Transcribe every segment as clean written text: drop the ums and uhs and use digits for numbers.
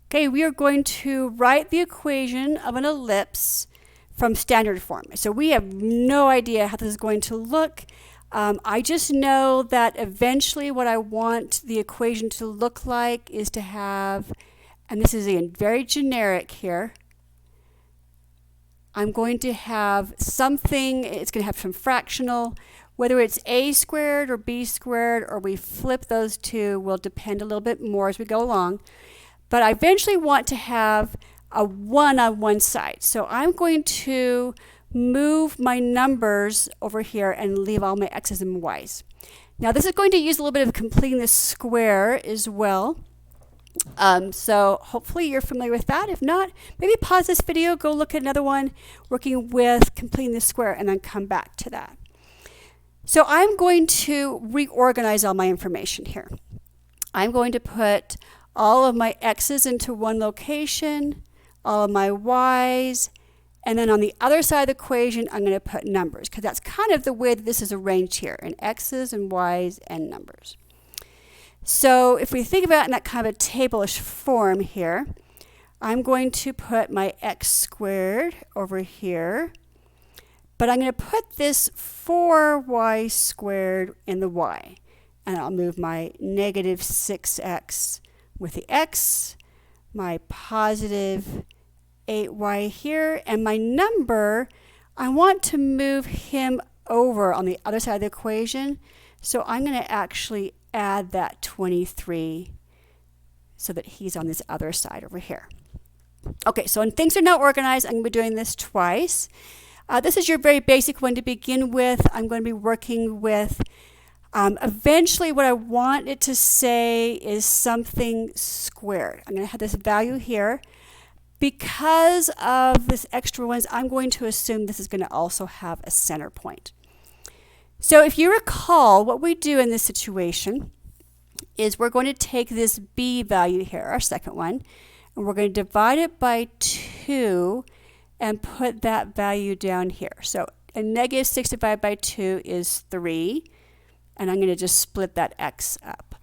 Okay, we are going to write the equation of an ellipse from standard form. So we have no idea how this is going to look. I just know that eventually what I want the equation to look like is to have, and this is again very generic here, I'm going to have something, it's going to have some fractional, whether it's a squared or b squared or we flip those two will depend a little bit more as we go along. But I eventually want to have a 1 on one side. So I'm going to move my numbers over here and leave all my x's and y's. Now this is going to use a little bit of completing the square as well. So hopefully you're familiar with that. If not, maybe pause this video, go look at another one working with completing the square and then come back to that. So I'm going to reorganize all my information here. I'm going to put all of my x's into one location, all of my y's, and then on the other side of the equation, I'm going to put numbers because that's kind of the way that this is arranged here in x's and y's and numbers. So if we think about it in that kind of a table-ish form here, I'm going to put my x squared over here, but I'm going to put this 4y squared in the y, and I'll move my negative 6x with the x, my positive 8y here, and my number, I want to move him over on the other side of the equation, so I'm going to actually add that 23 so that he's on this other side over here. Okay, so when things are now organized, I'm going to be doing this twice. This is your very basic one to begin with. I'm going to be working with eventually what I want it to say is something squared. I'm going to have this value here. Because of this extra ones, I'm going to assume this is going to also have a center point. So if you recall, what we do in this situation is we're going to take this b value here, our second one, and we're going to divide it by 2 and put that value down here. So a negative 6 divided by 2 is 3. And I'm going to just split that x up.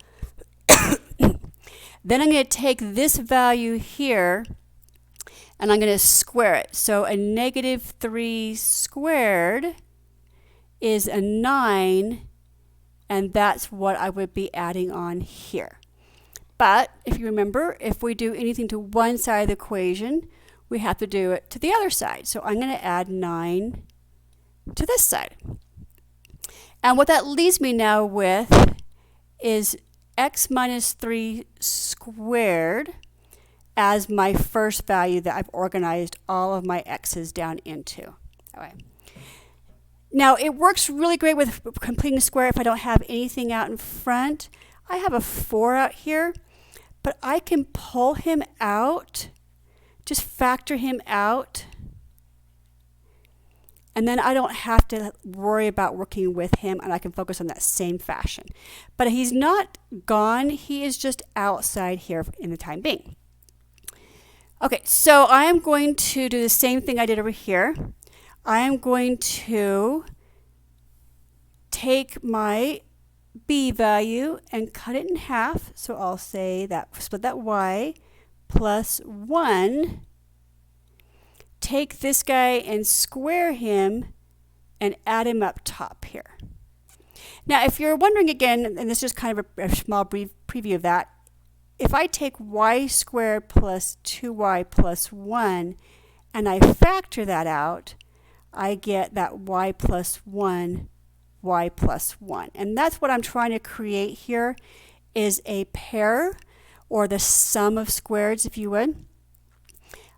Then I'm going to take this value here and I'm going to square it. So a negative 3 squared is a 9, and that's what I would be adding on here. But if you remember, if we do anything to one side of the equation, we have to do it to the other side. So I'm going to add 9 to this side. And what that leaves me now with is x minus 3 squared as my first value that I've organized all of my x's down into. All right. Now it works really great with completing a square if I don't have anything out in front. I have a 4 out here, but I can pull him out, just factor him out, and then I don't have to worry about working with him and I can focus on that same fashion. But he's not gone, he is just outside here in the time being. Okay, so I am going to do the same thing I did over here. I am going to take my b value and cut it in half. So I'll say that, split that y plus 1. Take this guy and square him and add him up top here. Now, if you're wondering again, and this is just kind of a small brief preview of that, if I take y squared plus 2y plus 1 and I factor that out, I get that y plus 1, y plus 1. And that's what I'm trying to create here is a pair or the sum of squares, if you would.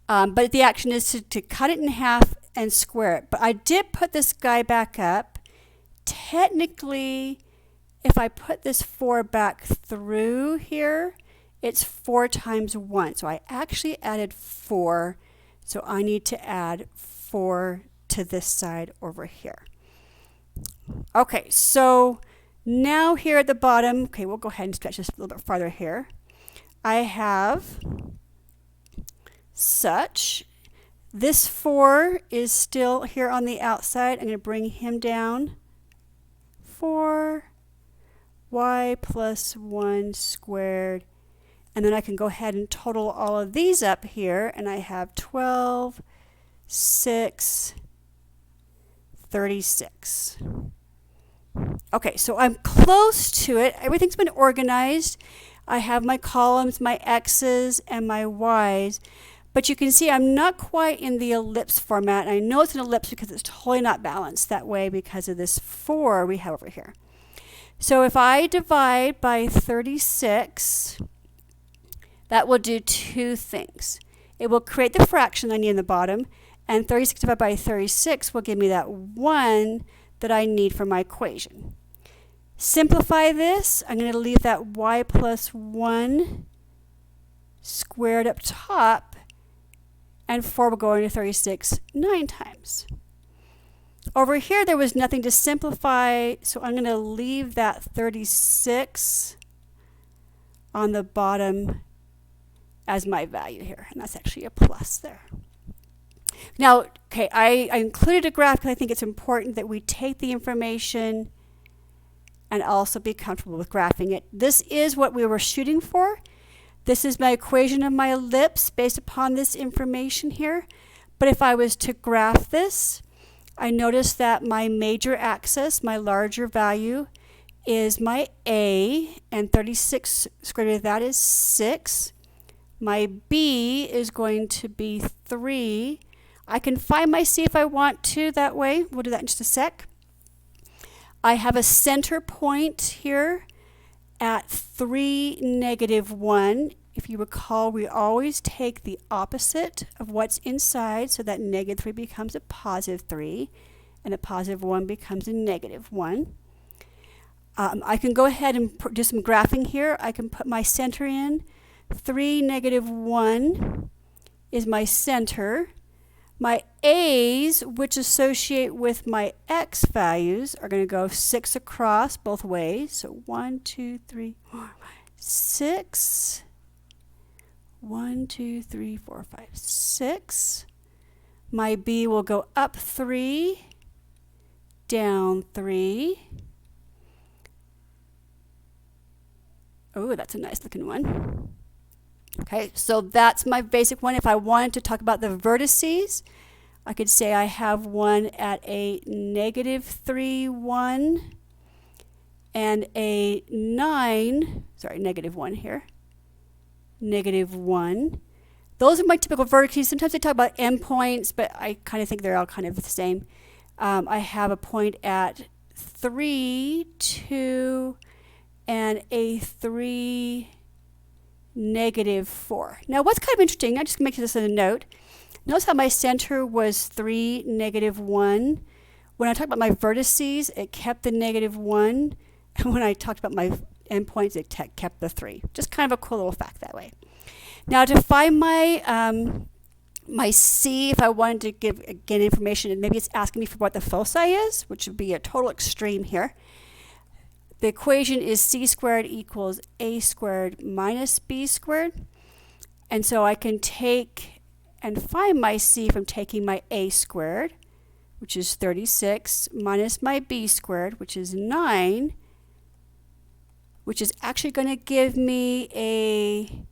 But the action is to cut it in half and square it. But I did put this guy back up. Technically, if I put this 4 back through here, it's 4 times 1. So I actually added 4. So I need to add 4 to this side over here. Okay, so now here at the bottom, okay, we'll go ahead and stretch this a little bit farther here. I have such. This 4 is still here on the outside. I'm going to bring him down. 4 y plus 1 squared. And then I can go ahead and total all of these up here, and I have 12, 6, 36. Okay, so I'm close to it. Everything's been organized. I have my columns, my X's, and my Y's. But you can see I'm not quite in the ellipse format. I know it's an ellipse because it's totally not balanced that way because of this 4 we have over here. So if I divide by 36, that will do two things. It will create the fraction I need in the bottom, and 36 divided by 36 will give me that 1 that I need for my equation. Simplify this. I'm going to leave that y plus 1 squared up top, and 4 will go into 36 9 times. Over here, there was nothing to simplify, so I'm going to leave that 36 on the bottom as my value here, and that's actually a plus there. Now, okay, I included a graph because I think it's important that we take the information and also be comfortable with graphing it. This is what we were shooting for. This is my equation of my ellipse based upon this information here. But if I was to graph this, I notice that my major axis, my larger value, is my A, and 36 squared root of that is 6. My B is going to be 3. I can find my C if I want to that way. We'll do that in just a sec. I have a center point here at 3, -1. If you recall, we always take the opposite of what's inside, so that -3 becomes a +3, and a +1 becomes a -1. I can go ahead and do some graphing here. I can put my center in. 3, -1 is my center. My A's, which associate with my X values, are going to go 6 across both ways. So 1, 2, 3, 4, 5, 6. 1, 2, 3, 4, 5, 6. My B will go up 3, down 3. Oh, that's a nice looking one. Okay, so that's my basic one. If I wanted to talk about the vertices, I could say I have one at a -3, 1, and a 9, sorry, -1 here, -1. Those are my typical vertices. Sometimes I talk about endpoints, but I kind of think they're all kind of the same. I have a point at 3, 2, and a 3, -4. Now what's kind of interesting, I just make this a note. Notice how my center was 3, -1. When I talked about my vertices, it kept the -1. And when I talked about my endpoints, it kept the 3. Just kind of a cool little fact that way. Now to find my my C, if I wanted to give again information, and maybe it's asking me for what the foci is, which would be a total extreme here. The equation is c squared equals a squared minus b squared. And so I can take and find my c from taking my a squared, which is 36, minus my b squared, which is 9, which is actually going to give me a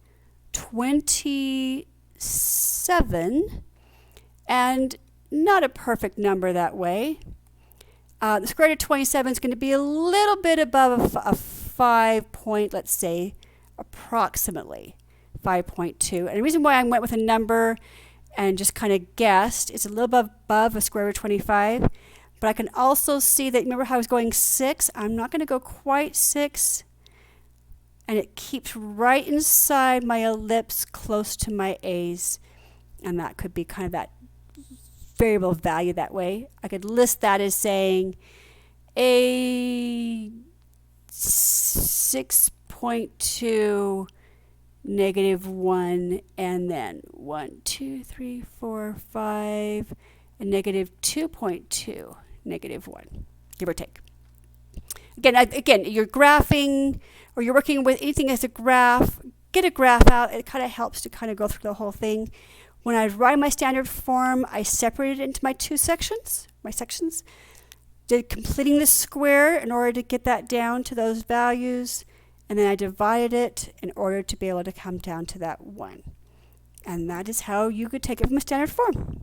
27, and not a perfect number that way. The square root of 27 is going to be a little bit above a 5 point, let's say, approximately 5.2. And the reason why I went with a number and just kind of guessed, it's a little bit above a square root of 25. But I can also see that, remember how I was going 6? I'm not going to go quite 6. And it keeps right inside my ellipse close to my A's. And that could be kind of that variable value that way. I could list that as saying a 6.2 -1, and then 1, 2, 3, 4, 5, and -2.2 -1, give or take. Again, you're graphing or you're working with anything as a graph, get a graph out. It kind of helps to kind of go through the whole thing. When I write my standard form, I separated it into my sections, did completing the square in order to get that down to those values, and then I divided it in order to be able to come down to that 1. And that is how you could take it from a standard form.